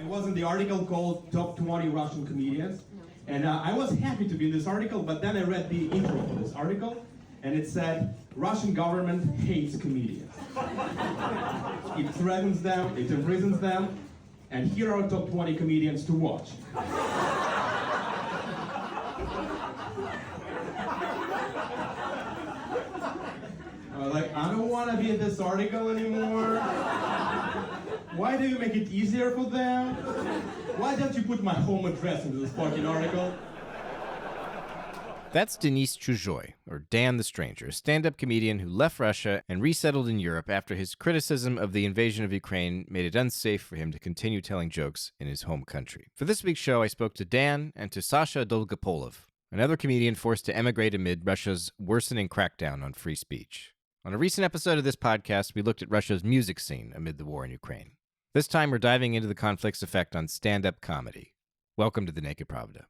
It was in the article called Top 20 Russian Comedians. And I was happy to be in this article, but then I read the intro for this article, and it said, Russian government hates comedians. It threatens them, it imprisons them, and here are top 20 comedians to watch. I don't want to be in this article anymore. Why do you make it easier for them? Why don't you put my home address into this fucking article? That's Denis Chuzhoi, or Dan the Stranger, a stand-up comedian who left Russia and resettled in Europe after his criticism of the invasion of Ukraine made it unsafe for him to continue telling jokes in his home country. For this week's show, I spoke to Dan and to Sasha Dolgopolov, another comedian forced to emigrate amid Russia's worsening crackdown on free speech. On a recent episode of this podcast, we looked at Russia's music scene amid the war in Ukraine. This time, we're diving into the conflict's effect on stand-up comedy. Welcome to The Naked Pravda.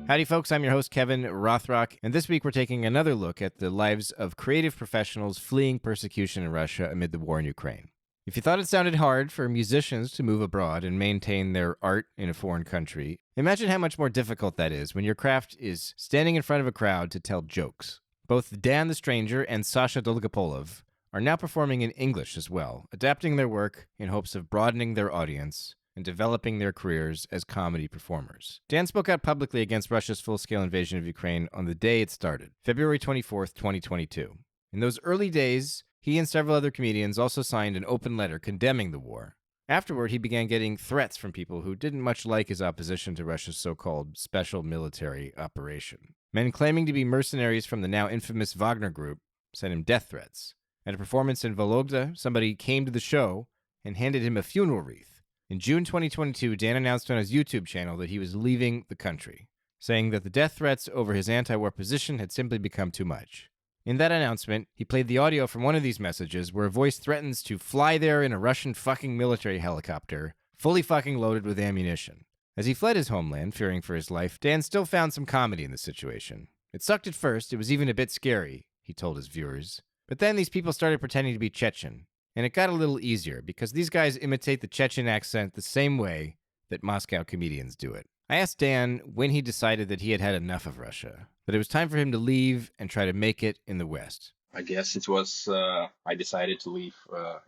Howdy, folks. I'm your host, Kevin Rothrock, and this week we're taking another look at the lives of creative professionals fleeing persecution in Russia amid the war in Ukraine. If you thought it sounded hard for musicians to move abroad and maintain their art in a foreign country, imagine how much more difficult that is when your craft is standing in front of a crowd to tell jokes. Both Dan the Stranger and Sasha Dolgopolov are now performing in English as well, adapting their work in hopes of broadening their audience and developing their careers as comedy performers. Dan spoke out publicly against Russia's full-scale invasion of Ukraine on the day it started, February 24th, 2022. In those early days, he and several other comedians also signed an open letter condemning the war. Afterward, he began getting threats from people who didn't much like his opposition to Russia's so-called special military operation. Men claiming to be mercenaries from the now infamous Wagner Group sent him death threats. At a performance in Vologda, somebody came to the show and handed him a funeral wreath. In June 2022, Dan announced on his YouTube channel that he was leaving the country, saying that the death threats over his anti-war position had simply become too much. In that announcement, he played the audio from one of these messages where a voice threatens to fly there in a Russian fucking military helicopter, fully fucking loaded with ammunition. As he fled his homeland, fearing for his life, Dan still found some comedy in the situation. It sucked at first, it was even a bit scary, he told his viewers. But then these people started pretending to be Chechen, and it got a little easier because these guys imitate the Chechen accent the same way that Moscow comedians do it. I asked Dan when he decided that he had had enough of Russia, that it was time for him to leave and try to make it in the West. I guess it was, I decided to leave,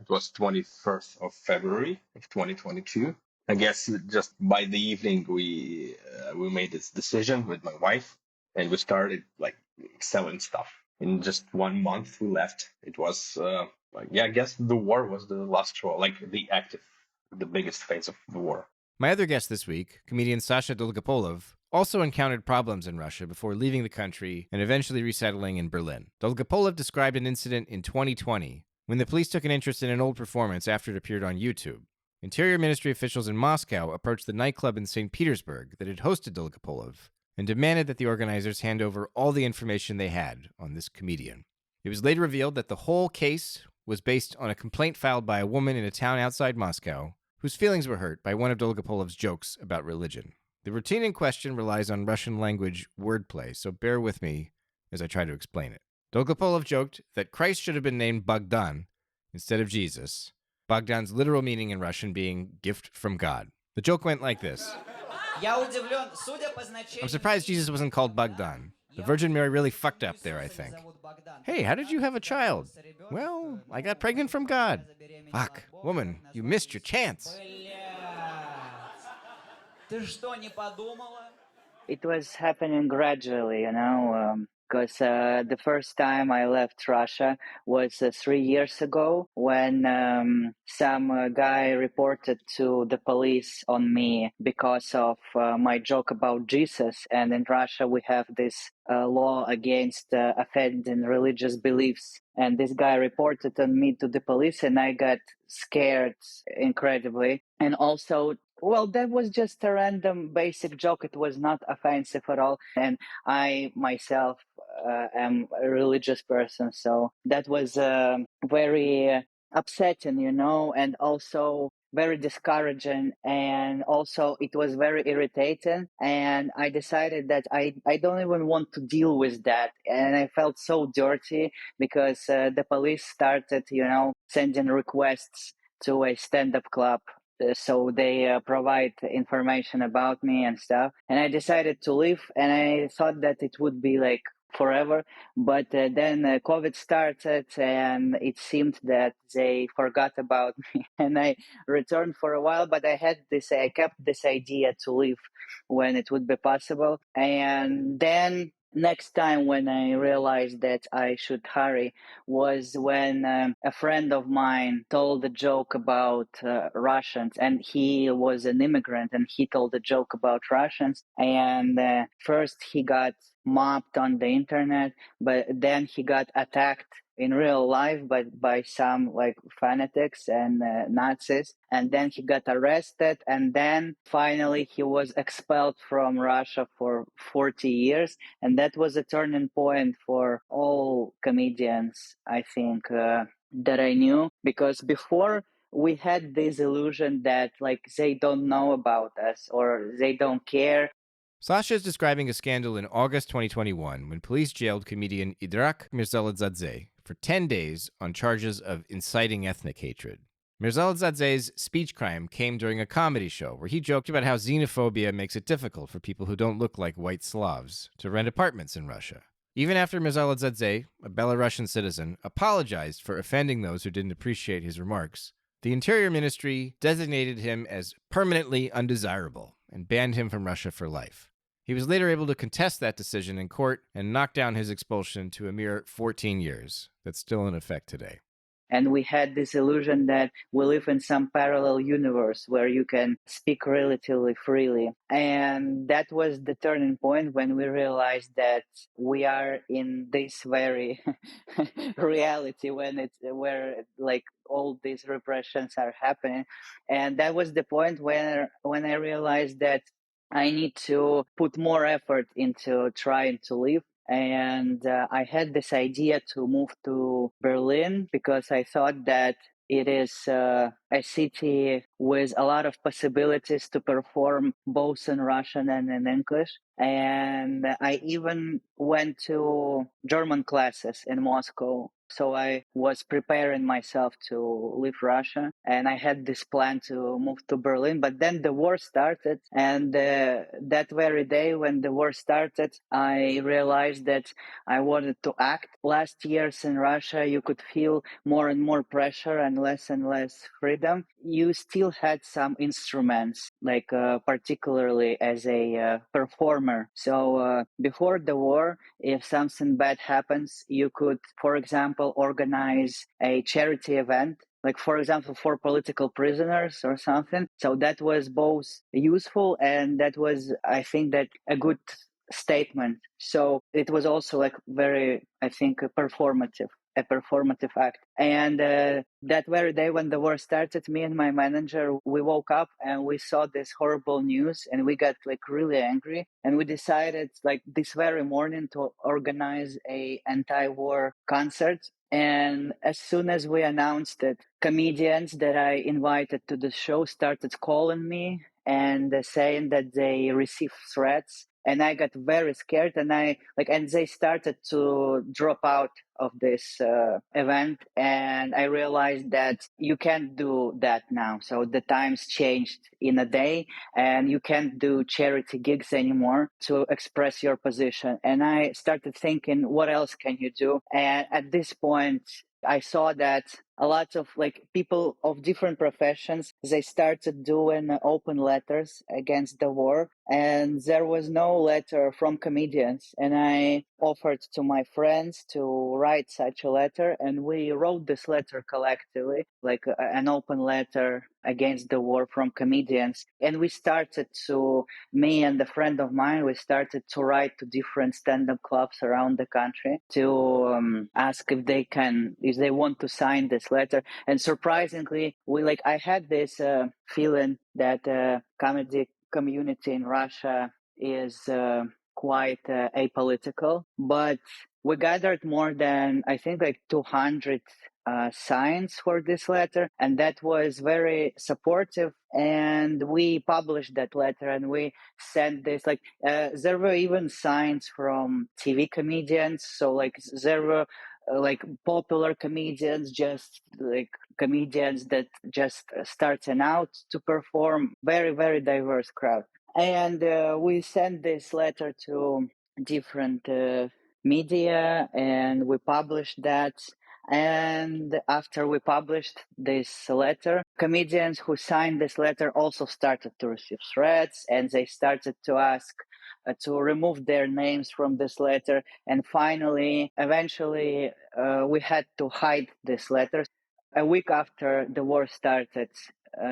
it was 21st of February of 2022. I guess just by the evening we made this decision with my wife and we started selling stuff. In just 1 month we left. It was, I guess the war was the last straw, the biggest phase of the war. My other guest this week, comedian Sasha Dolgopolov, also encountered problems in Russia before leaving the country and eventually resettling in Berlin. Dolgopolov described an incident in 2020 when the police took an interest in an old performance after it appeared on YouTube. Interior Ministry officials in Moscow approached the nightclub in St. Petersburg that had hosted Dolgopolov and demanded that the organizers hand over all the information they had on this comedian. It was later revealed that the whole case was based on a complaint filed by a woman in a town outside Moscow whose feelings were hurt by one of Dolgopolov's jokes about religion. The routine in question relies on Russian language wordplay, so bear with me as I try to explain it. Dolgopolov joked that Christ should have been named Bogdan instead of Jesus, Bogdan's literal meaning in Russian being gift from God. The joke went like this. I'm surprised Jesus wasn't called Bogdan. The Virgin Mary really fucked up there, I think. Hey, how did you have a child? Well, I got pregnant from God. Fuck, woman, you missed your chance. It was happening gradually, because the first time I left Russia was 3 years ago when some guy reported to the police on me because of my joke about Jesus. And in Russia, we have this law against offending religious beliefs. And this guy reported on me to the police and I got scared incredibly. And also, well, that was just a random basic joke. It was not offensive at all. And I myself am a religious person. So that was very upsetting, and also very discouraging, and also it was very irritating, and I decided that I don't even want to deal with that, and I felt so dirty because the police started sending requests to a stand-up club, so they provide information about me and stuff, and I decided to leave, and I thought that it would be like forever, but then COVID started, and it seemed that they forgot about me, and I returned for a while. But I kept this idea to leave when it would be possible, and then next time when I realized that I should hurry was when a friend of mine told a joke about Russians, and he was an immigrant, and he told a joke about Russians, and first he got mobbed on the internet, but then he got attacked in real life by some like fanatics and Nazis, and then he got arrested, and then finally he was expelled from Russia for 40 years, and that was a turning point for all comedians, I think, that I knew, because before we had this illusion that like they don't know about us or they don't care. Sasha is describing a scandal in August 2021 when police jailed comedian Idrak Mirzalidzadze for 10 days on charges of inciting ethnic hatred. Mirzalidzadze's speech crime came during a comedy show where he joked about how xenophobia makes it difficult for people who don't look like white Slavs to rent apartments in Russia. Even after Mirzalidzadze, a Belarusian citizen, apologized for offending those who didn't appreciate his remarks, the Interior Ministry designated him as permanently undesirable and banned him from Russia for life. He was later able to contest that decision in court and knock down his expulsion to a mere 14 years. That's still in effect today. And we had this illusion that we live in some parallel universe where you can speak relatively freely. And that was the turning point when we realized that we are in this very reality where like all these repressions are happening. And that was the point when I realized that I need to put more effort into trying to live. And I had this idea to move to Berlin because I thought that it is a city with a lot of possibilities to perform both in Russian and in English. And I even went to German classes in Moscow. So I was preparing myself to leave Russia, and I had this plan to move to Berlin. But then the war started, and that very day when the war started, I realized that I wanted to act. Last years in Russia, you could feel more and more pressure and less freedom. You still had some instruments, like particularly as a performer. So before the war, if something bad happens, you could, for example, organize a charity event, like for example for political prisoners or something. So that was both useful, and that was, I think, that a good statement. So it was also like very, I think, a performative act. And that very day when the war started, me and my manager, we woke up and we saw this horrible news, and we got like really angry, and we decided like this very morning to organize a anti-war concert. And as soon as we announced it, comedians that I invited to the show started calling me and saying that they received threats, and I got very scared, and they started to drop out of this event, and I realized that you can't do that now. So the times changed in a day, and you can't do charity gigs anymore to express your position. And I started thinking, what else can you do? And at this point, I saw that a lot of like people of different professions, they started doing open letters against the war, and there was no letter from comedians. And I offered to my friends to write such a letter, and we wrote this letter collectively, like an open letter against the war from comedians. And me and a friend of mine, we started to write to different stand-up clubs around the country to ask if they want to sign this letter. And surprisingly, I had this feeling that comedy community in Russia is quite apolitical, but we gathered more than, I think, like 200 signs for this letter, and that was very supportive. And we published that letter, and we sent this. There were even signs from TV comedians. So there were like popular comedians, just like comedians that just starting out to perform. Very, very diverse crowd. And we sent this letter to different media, and we published that. And after we published this letter, comedians who signed this letter also started to receive threats, and they started to ask to remove their names from this letter. And finally, eventually, we had to hide this letter. A week after the war started,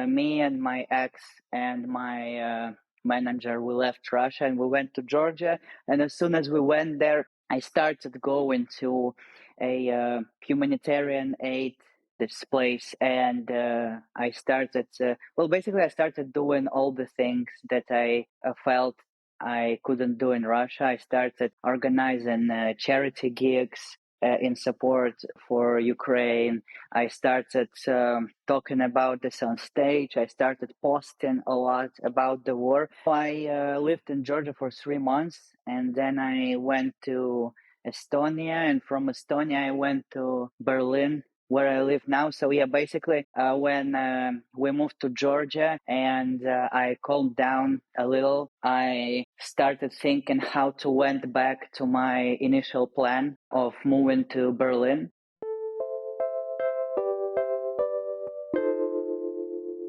me and my ex and my manager, we left Russia and we went to Georgia. And as soon as we went there, I started going to a humanitarian aid this place, and I started I started doing all the things that I felt I couldn't do in Russia. I started organizing charity gigs in support for Ukraine. I started talking about this on stage. I started posting a lot about the war. I lived in Georgia for 3 months, and then I went to Estonia, and from Estonia I went to Berlin, where I live now. So yeah, basically when we moved to Georgia and I calmed down a little, I started thinking how to went back to my initial plan of moving to Berlin.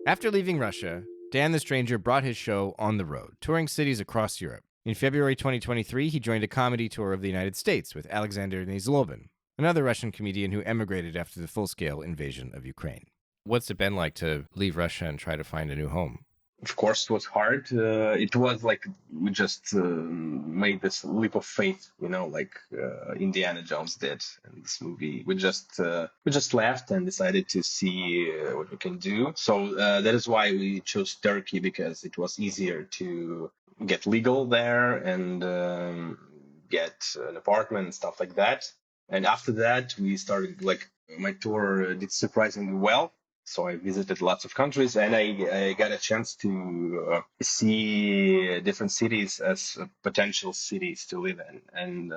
After leaving Russia, Dan the Stranger brought his show on the road, touring cities across Europe. In February 2023, he joined a comedy tour of the United States with Alexander Nezlobin, another Russian comedian who emigrated after the full-scale invasion of Ukraine. What's it been like to leave Russia and try to find a new home? Of course, it was hard. It was like we just made this leap of faith, like Indiana Jones did in this movie. We just left and decided to see what we can do. So that is why we chose Turkey, because it was easier to get legal there and get an apartment and stuff like that. And after that, we started my tour did surprisingly well. So I visited lots of countries, and I got a chance to see different cities as potential cities to live in. And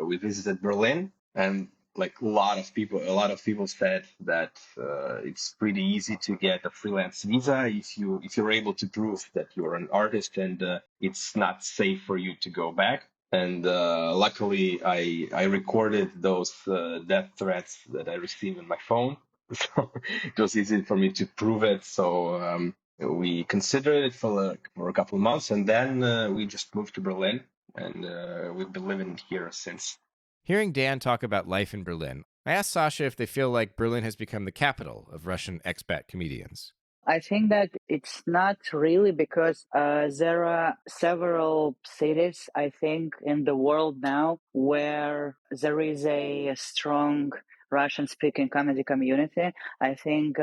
we visited Berlin, and a lot of people said that it's pretty easy to get a freelance visa if you're able to prove that you're an artist and it's not safe for you to go back. And luckily, I recorded those death threats that I received on my phone. So it was easy for me to prove it. So we considered it for a couple of months, and then we just moved to Berlin, and we've been living here since. Hearing Dan talk about life in Berlin, I asked Sasha if they feel like Berlin has become the capital of Russian expat comedians. I think that it's not really, because there are several cities, I think, in the world now where there is a strong Russian-speaking comedy community. I think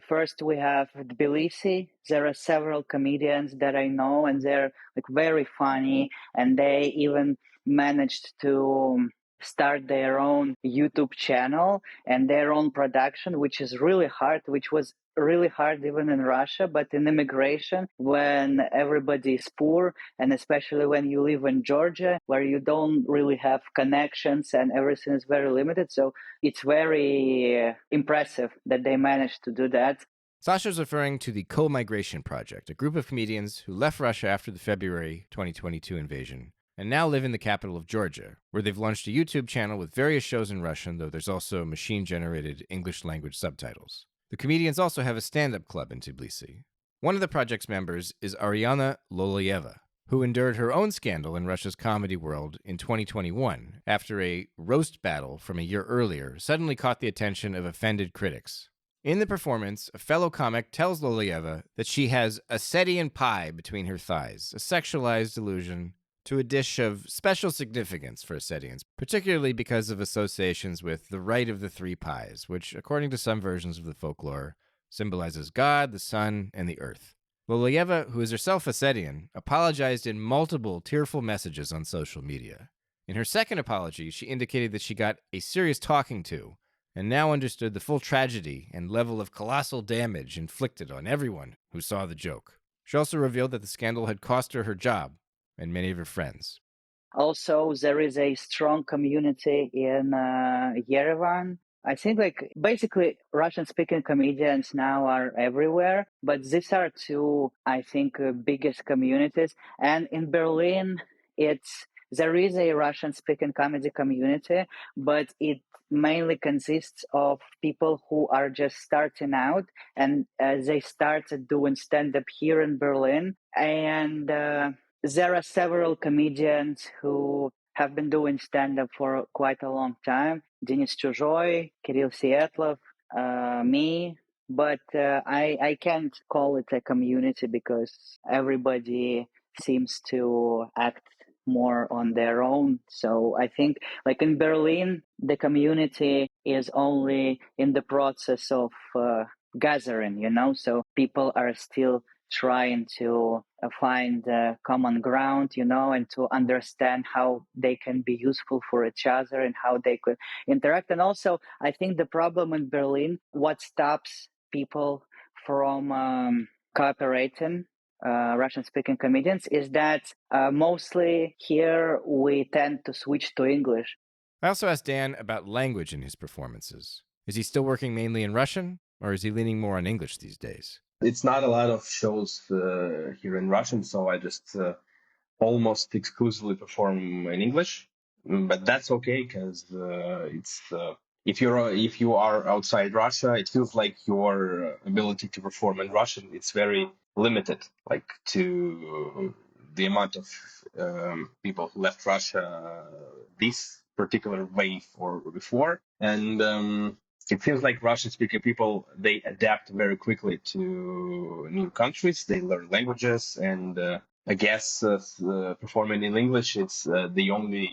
first we have Tbilisi. There are several comedians that I know, and they're very funny, and they even managed to start their own YouTube channel and their own production, which is really hard, which was really hard even in Russia, but in immigration, when everybody is poor, and especially when you live in Georgia, where you don't really have connections and everything is very limited. So it's very impressive that they managed to do that. Sasha's referring to the Co-Migration Project, a group of comedians who left Russia after the February 2022 invasion and now live in the capital of Georgia, where they've launched a YouTube channel with various shows in Russian, though there's also machine-generated English-language subtitles. The comedians also have a stand-up club in Tbilisi. One of the project's members is Ariana Loloyeva, who endured her own scandal in Russia's comedy world in 2021 after a roast battle from a year earlier suddenly caught the attention of offended critics. In the performance, a fellow comic tells Loloyeva that she has Assedian pie between her thighs, a sexualized allusion to a dish of special significance for Assedians, particularly because of associations with the right of the three pies, which, according to some versions of the folklore, symbolizes God, the sun, and the earth. Loloyeva, who is herself Assedian, apologized in multiple tearful messages on social media. In her second apology, she indicated that she got a serious talking to, and now understood the full tragedy and level of colossal damage inflicted on everyone who saw the joke. She also revealed that the scandal had cost her her job and many of her friends. Also, there is a strong community in Yerevan. I think basically Russian-speaking comedians now are everywhere, but these are two, I think, biggest communities. And in Berlin, there is a Russian-speaking comedy community, but it mainly consists of people who are just starting out, and they started doing stand-up here in Berlin. And there are several comedians who have been doing stand-up for quite a long time. Denis Chuzhoi, Kirill Sietlov, me. But I can't call it a community because everybody seems to act more on their own. So I think like in Berlin, the community is only in the process of gathering, so people are still trying to find common ground, and to understand how they can be useful for each other and how they could interact. And also, I think the problem in Berlin, what stops people from cooperating, Russian-speaking comedians, is that mostly here we tend to switch to English. I also asked Dan about language in his performances. Is he still working mainly in Russian, or is he leaning more on English these days? It's not a lot of shows here in Russian, so I just almost exclusively perform in English. But that's okay because if you are outside Russia, it feels like your ability to perform in Russian it's very limited, like to the amount of people who left Russia this particular wave or before, and it feels like Russian-speaking people, they adapt very quickly to new countries. They learn languages, and I guess performing in English, it's the only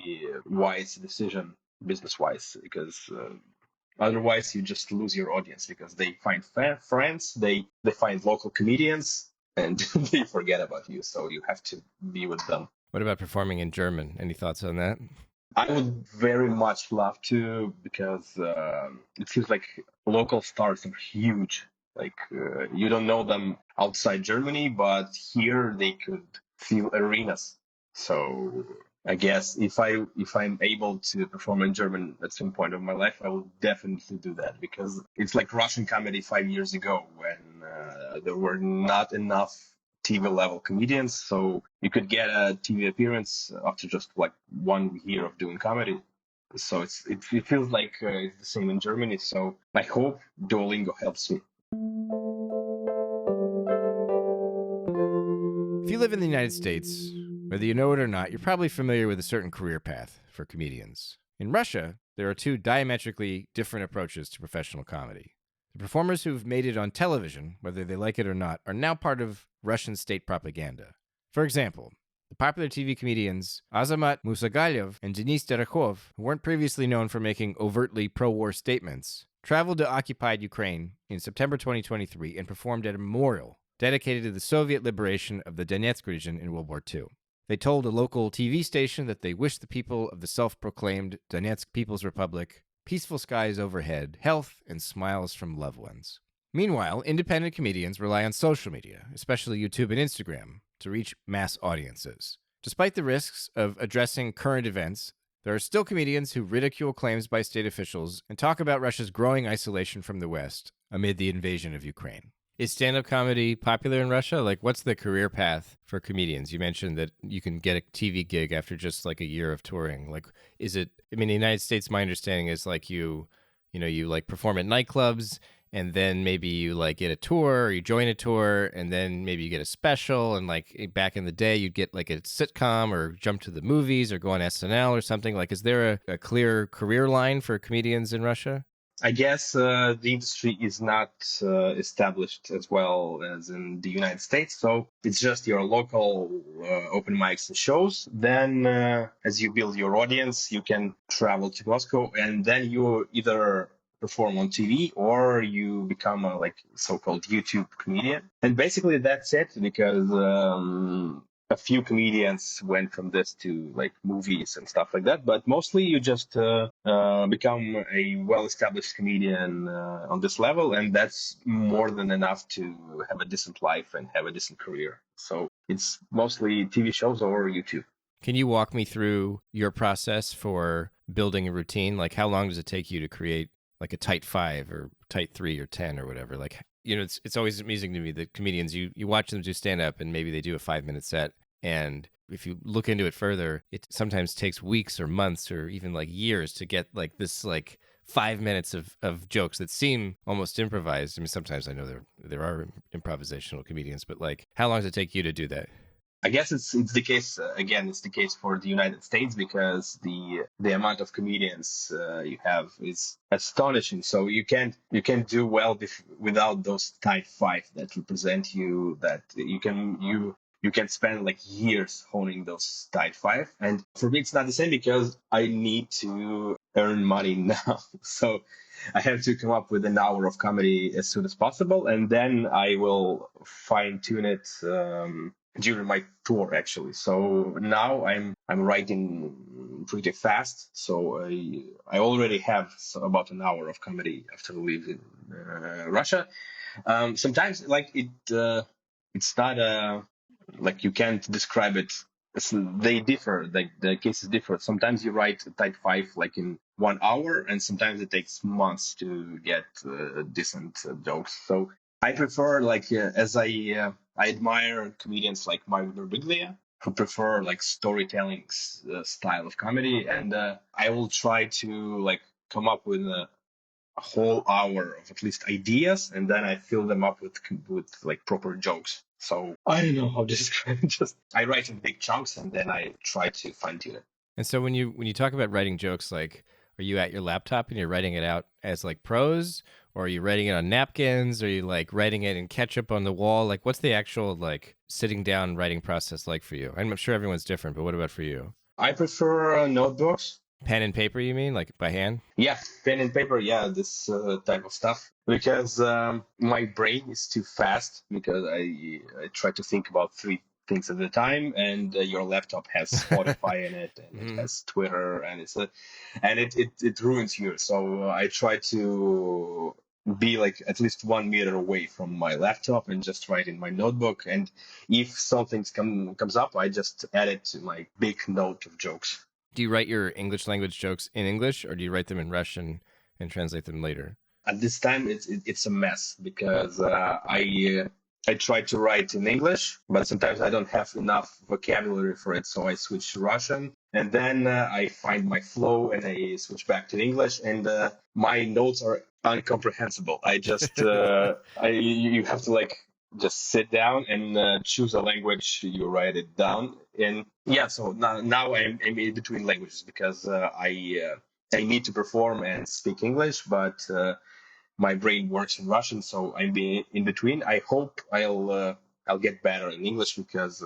wise decision business-wise, because otherwise you just lose your audience because they find friends, they find local comedians, and they forget about you. So you have to be with them. What about performing in German? Any thoughts on that? I would very much love to, because it feels like local stars are huge. Like you don't know them outside Germany, but here they could fill arenas. So I guess if I'm able to perform in German at some point of my life, I will definitely do that, because it's like Russian comedy 5 years ago when there were not enough TV level comedians, so you could get a TV appearance after just like 1 year of doing comedy. So it feels like it's the same in Germany. So I hope Duolingo helps me. If you live in the United States, whether you know it or not, you're probably familiar with a certain career path for comedians. In Russia, there are two diametrically different approaches to professional comedy. The performers who've made it on television, whether they like it or not, are now part of Russian state propaganda. For example, the popular TV comedians Azamat Musagalyev and Denis Chuzhoi, who weren't previously known for making overtly pro-war statements, traveled to occupied Ukraine in September 2023 and performed at a memorial dedicated to the Soviet liberation of the Donetsk region in World War II. They told a local TV station that they wished the people of the self-proclaimed Donetsk People's Republic peaceful skies overhead, health, and smiles from loved ones. Meanwhile, independent comedians rely on social media, especially YouTube and Instagram, to reach mass audiences. Despite the risks of addressing current events, there are still comedians who ridicule claims by state officials and talk about Russia's growing isolation from the West amid the invasion of Ukraine. Is stand-up comedy popular in Russia? Like, what's the career path for comedians? You mentioned that you can get a TV gig after just like a year of touring. Like, is it, I mean, the United States, my understanding is like you like perform at nightclubs, and then maybe you like get a tour, or you join a tour, and then maybe you get a special. And like back in the day, you'd get like a sitcom or jump to the movies or go on SNL or something. Like, is there a clear career line for comedians in Russia? I guess the industry is not established as well as in the United States, so it's just your local open mics and shows. Then, as you build your audience, you can travel to Moscow, and then you either perform on TV or you become a like so-called YouTube comedian. And basically, that's it, because a few comedians went from this to like movies and stuff like that, but mostly you just become a well-established comedian on this level, and that's more than enough to have a decent life and have a decent career. So it's mostly TV shows or YouTube. Can you walk me through your process for building a routine? Like, how long does it take you to create like a tight 5 or tight 3 or 10 or whatever? Like, it's always amusing to me that comedians, you watch them do stand up and maybe they do a 5-minute set. And if you look into it further, it sometimes takes weeks or months or even like years to get like this like 5 minutes of jokes that seem almost improvised. I mean, sometimes I know there are improvisational comedians, but like, how long does it take you to do that? I guess it's the case again. It's the case for the United States because the amount of comedians you have is astonishing. So you can't do well without those tight 5 that represent you. That you can spend like years honing those tight 5. And for me, it's not the same because I need to earn money now. So I have to come up with an hour of comedy as soon as possible, and then I will fine tune it. During my tour, actually. So now I'm writing pretty fast. So I already have about an hour of comedy after leaving Russia. Sometimes like it's not like you can't describe it. They differ. Like the cases differ. Sometimes you write type 5 like in 1 hour, and sometimes it takes months to get decent jokes. So I prefer like as I admire comedians like Mike Birbiglia who prefer like storytelling style of comedy, and I will try to like come up with a whole hour of at least ideas, and then I fill them up with like proper jokes. So I don't know how to describe it. Just I write in big chunks, and then I try to fine tune it. And so when you talk about writing jokes, like, are you at your laptop and you're writing it out as like prose, or are you writing it on napkins? Or are you like writing it in ketchup on the wall? Like, what's the actual like sitting down writing process like for you? I'm sure everyone's different, but what about for you? I prefer notebooks. Pen and paper, you mean, like by hand? Yeah, pen and paper. Yeah, this type of stuff. Because my brain is too fast. Because I try to think about 3 things at a time, and your laptop has Spotify in it, and it has Twitter, and it ruins you. So I try to be like at least 1 meter away from my laptop and just write in my notebook. And if something comes up, I just add it to my big note of jokes. Do you write your English language jokes in English, or do you write them in Russian and translate them later? At this time, it's a mess because I try to write in English, but sometimes I don't have enough vocabulary for it, so I switch to Russian, and then I find my flow and I switch back to English, and my notes are incomprehensible. I just you have to like just sit down and choose a language. You write it down, and yeah. So now I'm in between languages because I need to perform and speak English, but my brain works in Russian, so I'm in between. I hope I'll get better in English because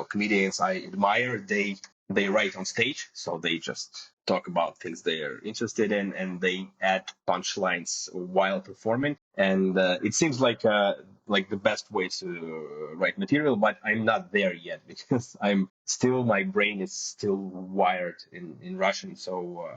comedians I admire, they write on stage, so they just talk about things they are interested in, and they add punchlines while performing. And it seems like the best way to write material, but I'm not there yet because my brain is still wired in Russian, so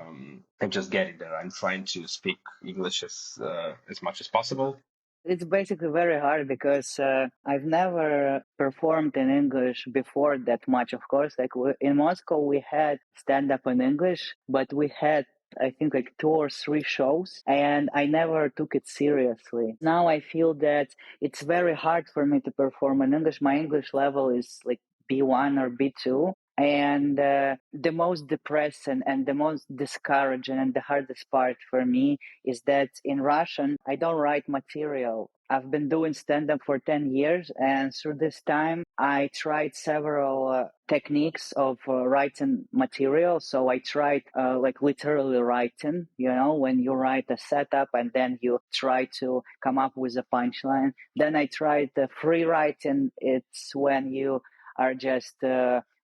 I'm just getting there. I'm trying to speak English as much as possible. It's basically very hard because I've never performed in English before that much. Of course, like in Moscow, we had stand up in English, but we had I think like 2 or 3 shows, and I never took it seriously. Now I feel that it's very hard for me to perform in English. My English level is like B1 or B2. And the most depressing and the most discouraging and the hardest part for me is that in Russian, I don't write material. I've been doing stand up for 10 years, and through this time, I tried several techniques of writing material. So I tried like literally writing, when you write a setup and then you try to come up with a punchline. Then I tried free writing. It's when you are just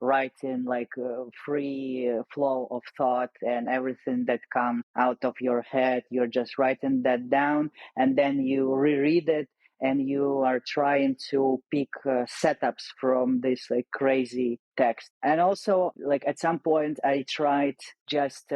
writing like a free flow of thought, and everything that comes out of your head, you're just writing that down, and then you reread it, and you are trying to pick setups from this like crazy text. And also, like at some point, I tried just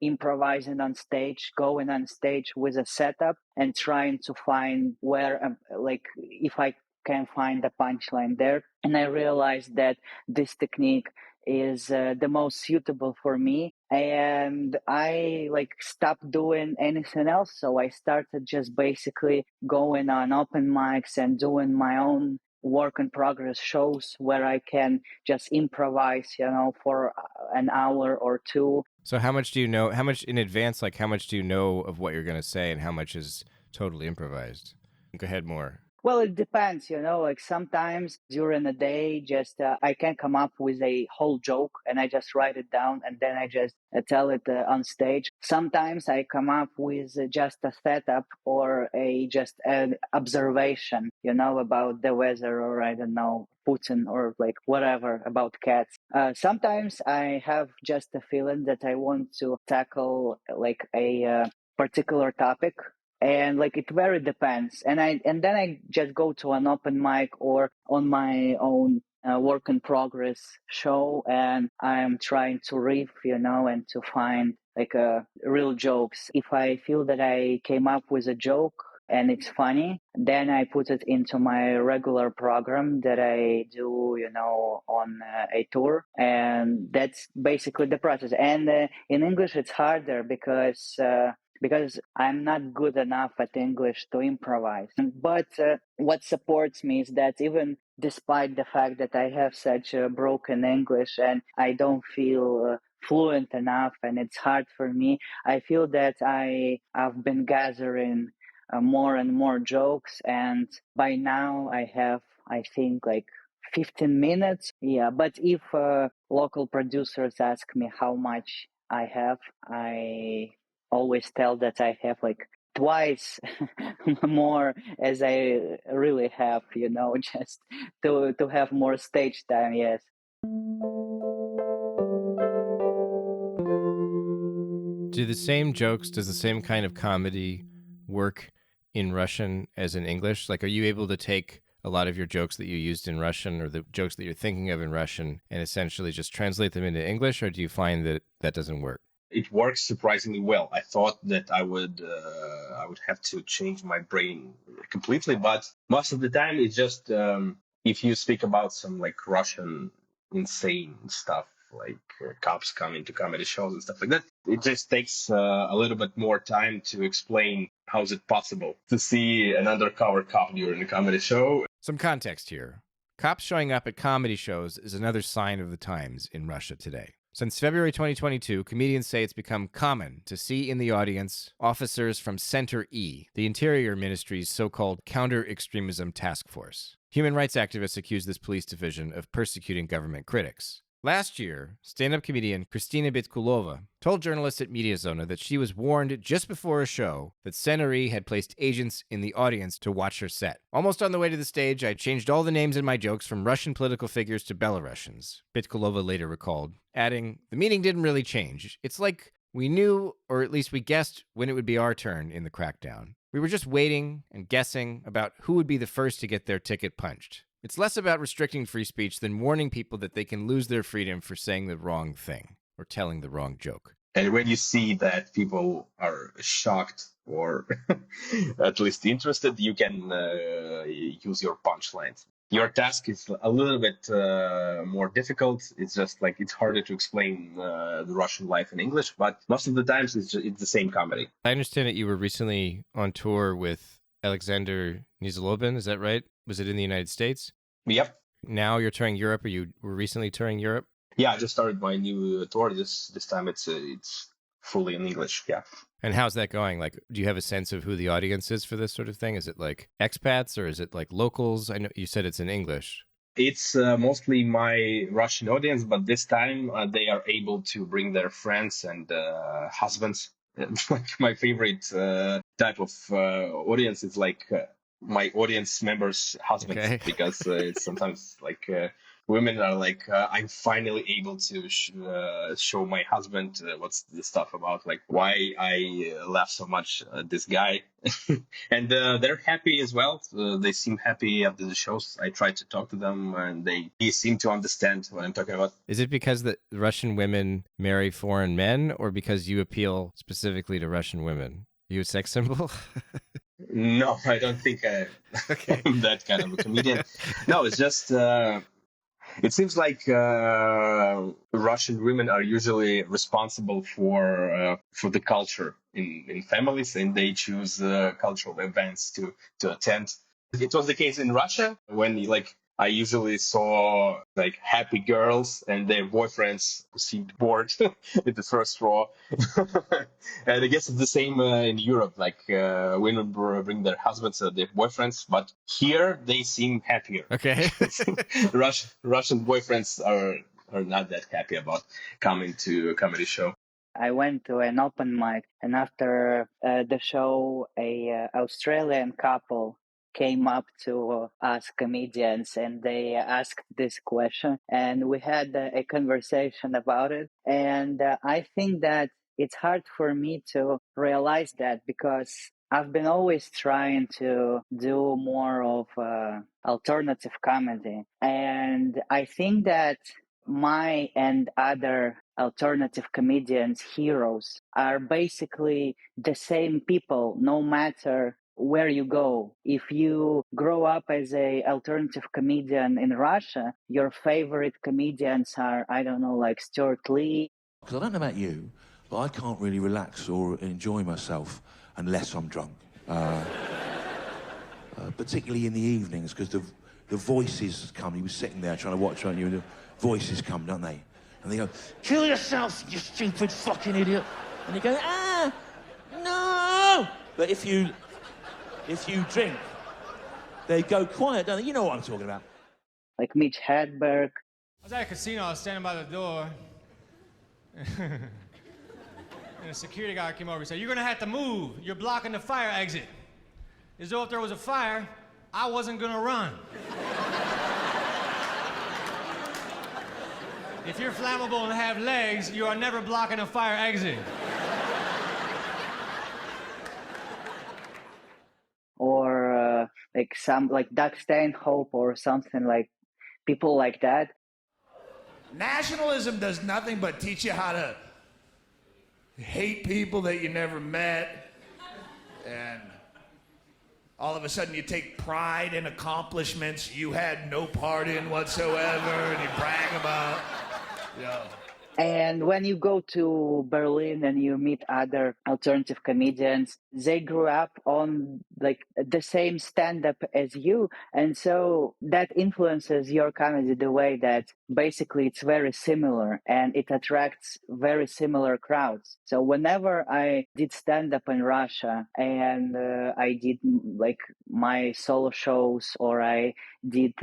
improvising on stage, going on stage with a setup and trying to find where, like, if I can find a punchline there. And I realized that this technique is the most suitable for me, and I like stopped doing anything else. So I started just basically going on open mics and doing my own work in progress shows where I can just improvise, for an hour or two. So how much do you know? How much in advance? Like how much do you know of what you're going to say, and how much is totally improvised? Go ahead more. Well, it depends, like sometimes during the day, just I can come up with a whole joke and I just write it down and then I just tell it on stage. Sometimes I come up with just a setup or just an observation, about the weather or I don't know, Putin or like whatever about cats. Sometimes I have just a feeling that I want to tackle like a particular topic, and like it very depends, and then I just go to an open mic or on my own work in progress show, and I'm trying to riff, and to find like real jokes. If I feel that I came up with a joke and it's funny, then I put it into my regular program that I do, on a tour. And that's basically the process. And in English, it's harder because I'm not good enough at English to improvise. But what supports me is that even despite the fact that I have such a broken English and I don't feel fluent enough and it's hard for me, I feel that I've been gathering more and more jokes, and by now I have, I think, like 15 minutes. Yeah, but if local producers ask me how much I have, I always tell that I have like twice more as I really have, just to have more stage time. Yes. Does the same kind of comedy work in Russian as in English? Like, are you able to take a lot of your jokes that you used in Russian or the jokes that you're thinking of in Russian and essentially just translate them into English, or do you find that that doesn't work? It works surprisingly well. I thought that I would have to change my brain completely, but most of the time it's just if you speak about some like Russian insane stuff, like cops coming to comedy shows and stuff like that, it just takes a little bit more time to explain how is it possible to see an undercover cop during a comedy show. Some context here. Cops showing up at comedy shows is another sign of the times in Russia today. Since February 2022, comedians say it's become common to see in the audience officers from Center E, the Interior Ministry's so-called counter-extremism task force. Human rights activists accuse this police division of persecuting government critics. Last year, stand-up comedian Kristina Bitkulova told journalists at Mediazona that she was warned just before a show that Center E had placed agents in the audience to watch her set. Almost on the way to the stage, I changed all the names in my jokes from Russian political figures to Belarusians, Bitkulova later recalled, adding, "The meaning didn't really change. It's like we knew, or at least we guessed, when it would be our turn in the crackdown. We were just waiting and guessing about who would be the first to get their ticket punched. It's less about restricting free speech than warning people that they can lose their freedom for saying the wrong thing or telling the wrong joke." And when you see that people are shocked or at least interested, you can use your punchlines. Your task is a little bit more difficult. It's just like it's harder to explain the Russian life in English, but most of the times it's the same comedy. I understand that you were recently on tour with Alexander Nizlobin. Is that right? Was it in the United States? Yep. Now you're touring Europe, or you were recently touring Europe? Yeah, I just started my new tour. This time it's fully in English. Yeah. And how's that going? Like, do you have a sense of who the audience is for this sort of thing? Is it like expats or is it like locals? I know you said it's in English. It's mostly my Russian audience, but this time they are able to bring their friends and husbands. Like my favorite type of audience is like my audience members' husbands, Okay. because it's sometimes like women are like, I'm finally able to show my husband what's the stuff about, like why I laugh so much at this guy. And they're happy as well. They seem happy after the shows. I try to talk to them, and they seem to understand what I'm talking about. Is it because the Russian women marry foreign men, or because you appeal specifically to Russian women? You a sex symbol? No, I don't think Okay. I'm that kind of a comedian. No, it's just it seems like Russian women are usually responsible for the culture in families, and they choose cultural events to attend. It was the case in Russia when like I usually saw like happy girls and their boyfriends who seemed bored in the first row. And I guess it's the same in Europe. Like women bring their husbands or their boyfriends, but here they seem happier. Okay. Russian boyfriends are not that happy about coming to a comedy show. I went to an open mic, and after the show, a Australian couple came up to us comedians, and they asked this question, and we had a conversation about it. And I think that it's hard for me to realize that, because I've been always trying to do more of alternative comedy, and I think that my and other alternative comedians' heroes are basically the same people, no matter where you go. If you grow up as a alternative comedian in Russia, your favorite comedians are, I don't know, like Stuart Lee. Because I don't know about you, but I can't really relax or enjoy myself unless I'm drunk. Particularly in the evenings, because the voices come. He was sitting there trying to watch, aren't you? And the voices come, don't they? And they go, "Kill yourself, you stupid fucking idiot!" And you go, "Ah, no!" But if you drink, they go quiet, don't they? You know what I'm talking about. Like Mitch Hedberg. I was at a casino, I was standing by the door, and a security guard came over and said, "You're gonna have to move. You're blocking the fire exit." As though if there was a fire, I wasn't gonna run. If you're flammable and have legs, you are never blocking a fire exit. Or like some like Doug Stanhope or something, like people like that. Nationalism does nothing but teach you how to hate people that you never met, and all of a sudden you take pride in accomplishments you had no part in whatsoever, and you brag about, And when you go to Berlin and you meet other alternative comedians, they grew up on like the same stand-up as you. And so that influences your comedy the way that basically it's very similar and it attracts very similar crowds. So whenever I did stand-up in Russia and I did like my solo shows, or I did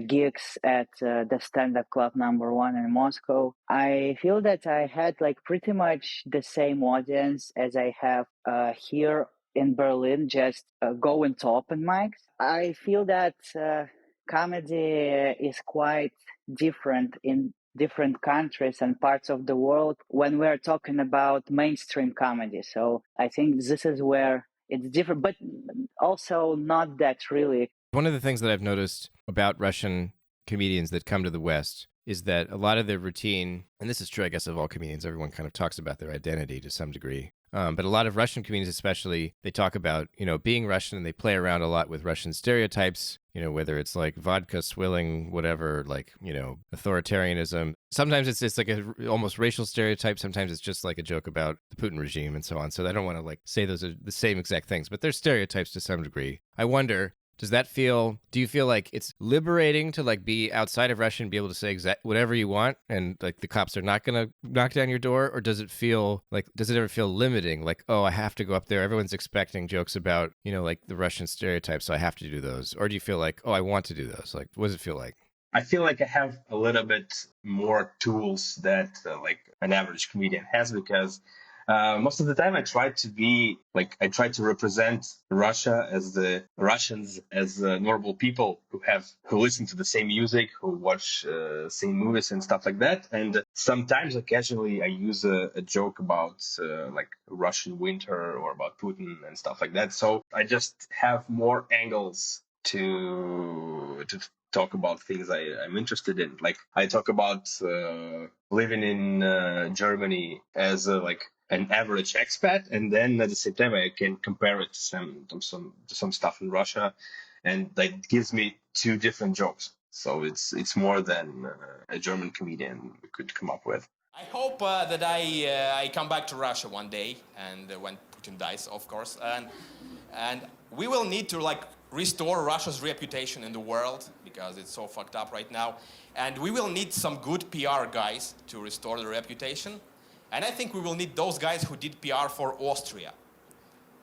gigs at the stand-up club #1 in Moscow, I feel that I had like pretty much the same audience as I have here in Berlin, just going to open mics. I feel that comedy is quite different in different countries and parts of the world when we're talking about mainstream comedy. So I think this is where it's different, but also not that really. One of the things that I've noticed about Russian comedians that come to the West is that a lot of their routine, and this is true, I guess, of all comedians, everyone kind of talks about their identity to some degree. But a lot of Russian comedians especially, they talk about, being Russian, and they play around a lot with Russian stereotypes, whether it's like vodka swilling, whatever, like, authoritarianism. Sometimes it's like a almost racial stereotype. Sometimes it's just like a joke about the Putin regime and so on. So I don't want to like say those are the same exact things, but they're stereotypes to some degree. I wonder, do you feel like it's liberating to like be outside of Russia and be able to say whatever you want and like the cops are not going to knock down your door? Or does it ever feel limiting? Like, oh, I have to go up there. Everyone's expecting jokes about, like the Russian stereotypes, so I have to do those. Or do you feel like, oh, I want to do those? Like, what does it feel like? I feel like I have a little bit more tools that like an average comedian has, because Most of the time, I try to represent Russia as the Russians as normal people who listen to the same music, who watch same movies and stuff like that. And sometimes, occasionally, I use a joke about like Russian winter or about Putin and stuff like that. So I just have more angles to talk about things I'm interested in. Like I talk about living in Germany as an average expat, and then at the same time I can compare it to some stuff in Russia, and that gives me two different jokes. So it's more than a German comedian could come up with. I hope that I come back to Russia one day, and when Putin dies, of course, and we will need to restore Russia's reputation in the world because it's so fucked up right now, and we will need some good PR guys to restore the reputation, and I think we will need those guys who did PR for Austria,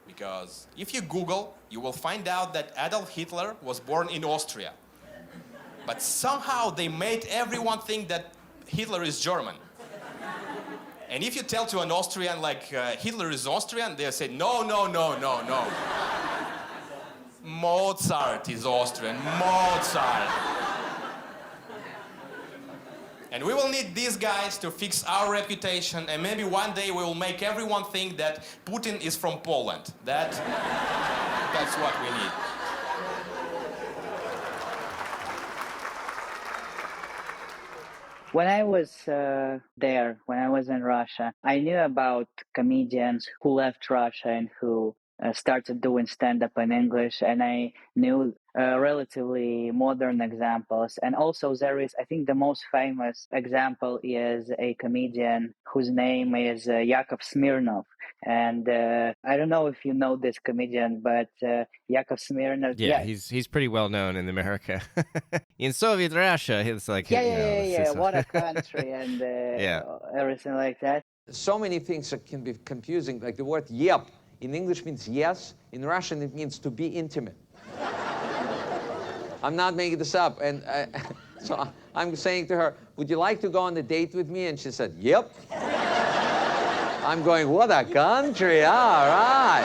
because if you Google, you will find out that Adolf Hitler was born in Austria, but somehow they made everyone think that Hitler is German. And if you tell to an Austrian Hitler is Austrian, they'll say, no. Mozart is Austrian, Mozart. And we will need these guys to fix our reputation, and maybe one day we will make everyone think that Putin is from Poland. That's what we need. When I was when I was in Russia, I knew about comedians who left Russia and who started doing stand-up in English, and I knew relatively modern examples. And also there is, I think the most famous example is a comedian whose name is Yakov Smirnov. And I don't know if you know this comedian, but Yakov Smirnov... Yeah, he's pretty well known in America. In Soviet Russia, it's like... Yeah, what a country, and everything like that. So many things that can be confusing, like the word yep. In English means yes. In Russian, it means to be intimate. I'm not making this up. And so I'm saying to her, would you like to go on a date with me? And she said, yep. I'm going, what a country. All right.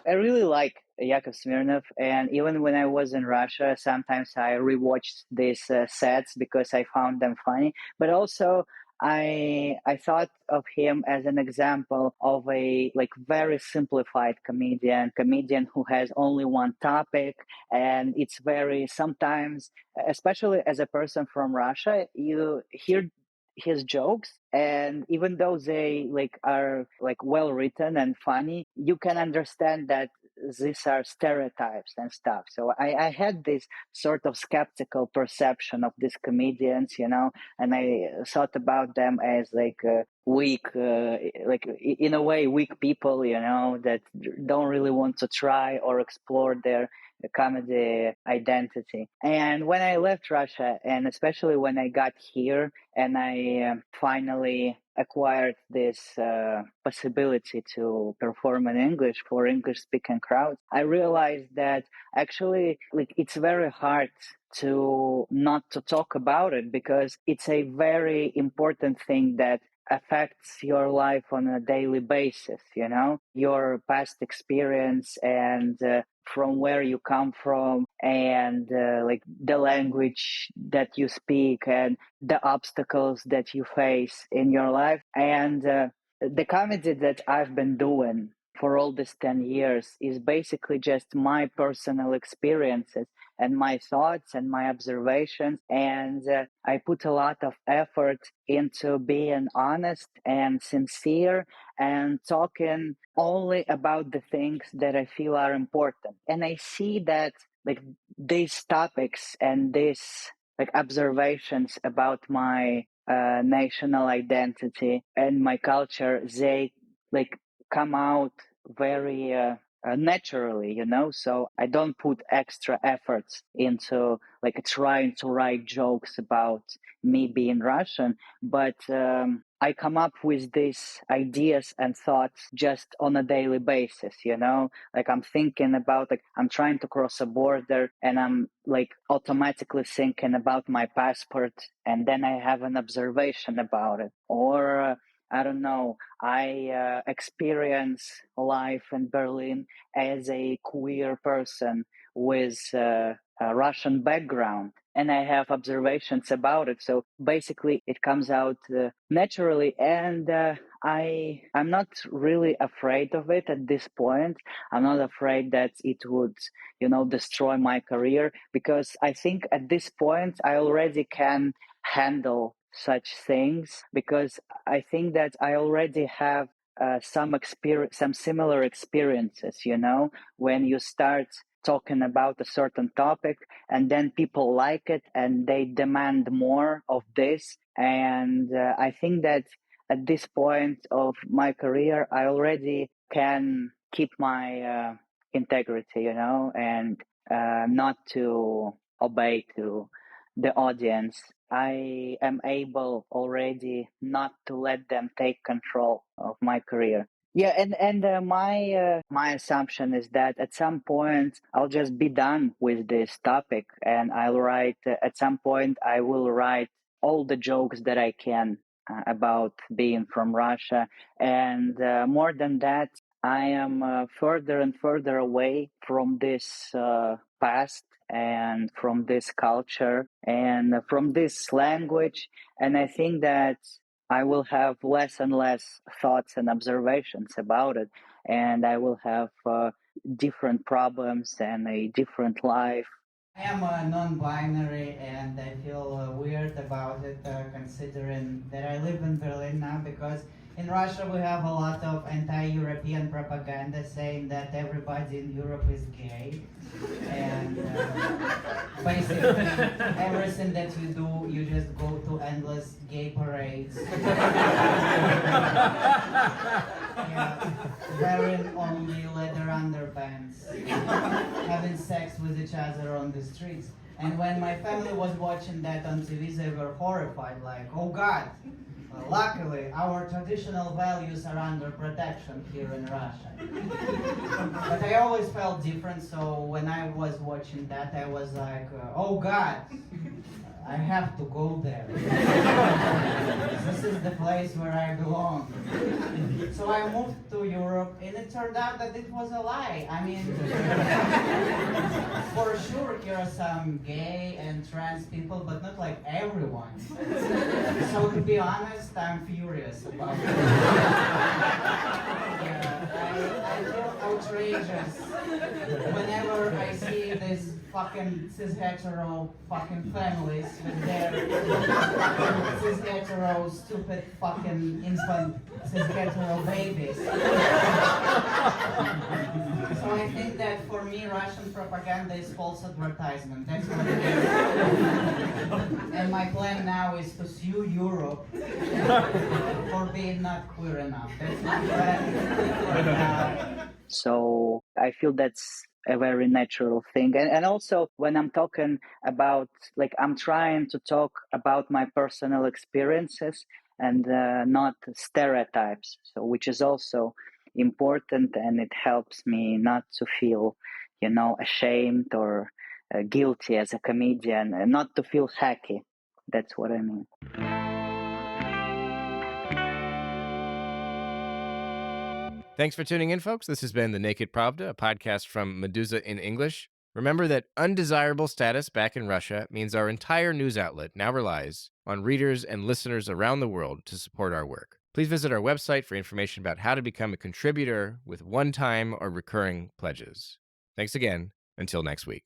I really like Yakov Smirnov, and even when I was in Russia, sometimes I rewatched these sets because I found them funny. But also, I thought of him as an example of a very simplified comedian who has only one topic, and it's very sometimes, especially as a person from Russia, you hear his jokes, and even though they are well written and funny, you can understand that these are stereotypes and stuff. So I had this sort of skeptical perception of these comedians, and I thought about them as weak, in a way, weak people, that don't really want to try or explore their comedy identity. And when I left Russia, and especially when I got here and I finally acquired this possibility to perform in English for English-speaking crowds, I realized that actually it's very hard to not to talk about it, because it's a very important thing that affects your life on a daily basis, your past experience and from where you come from, and the language that you speak and the obstacles that you face in your life. And the comedy that I've been doing for all these 10 years is basically just my personal experiences and my thoughts and my observations. And I put a lot of effort into being honest and sincere and talking only about the things that I feel are important. And I see that these topics and these observations about my national identity and my culture, they come out very naturally, so I don't put extra efforts into trying to write jokes about me being Russian, but I come up with these ideas and thoughts just on a daily basis, I'm thinking about I'm trying to cross a border, and I'm automatically thinking about my passport, and then I have an observation about it. Or I don't know, I experience life in Berlin as a queer person with a Russian background, and I have observations about it. So basically, it comes out naturally, and I'm not really afraid of it at this point. I'm not afraid that it would, destroy my career, because I think at this point I already can handle such things, because I think that I already have some similar experiences. When you start talking about a certain topic, and then people like it and they demand more of this. And I think that at this point of my career, I already can keep my integrity, and not to obey to the audience. I am able already not to let them take control of my career. Yeah, and my assumption is that at some point I'll just be done with this topic, and I'll write. At some point, I will write all the jokes that I can about being from Russia, and more than that, I am further and further away from this past and from this culture and from this language, and I think that I will have less and less thoughts and observations about it, and I will have different problems and a different life. I am a non-binary, and I feel weird about it, considering that I live in Berlin now, because in Russia we have a lot of anti-European propaganda saying that everybody in Europe is gay, and basically everything that you do, you just go to endless gay parades. Yeah, wearing only leather underpants, having sex with each other on the streets. And when my family was watching that on TV, they were horrified, like, oh God, luckily our traditional values are under protection here in Russia. But I always felt different, so when I was watching that, I was like, oh God, I have to go there. This is the place where I belong. So I moved to Europe, and it turned out that it was a lie. I mean, for sure here are some gay and trans people, but not like everyone. So to be honest, I'm furious about it. I feel outrageous whenever I see these fucking cis-hetero fucking families with their cis-hetero stupid fucking infant cis-hetero babies. So I think that for me, Russian propaganda is false advertisement. That's what it is. And my plan now is to sue Europe for being not queer enough. That's my plan. So I feel that's a very natural thing. And also when I'm talking about, like, I'm trying to talk about my personal experiences and not stereotypes, so which is also important, and it helps me not to feel, ashamed or guilty as a comedian, and not to feel hacky. That's what I mean. Thanks for tuning in, folks. This has been The Naked Pravda, a podcast from Meduza in English. Remember that undesirable status back in Russia means our entire news outlet now relies on readers and listeners around the world to support our work. Please visit our website for information about how to become a contributor with one-time or recurring pledges. Thanks again. Until next week.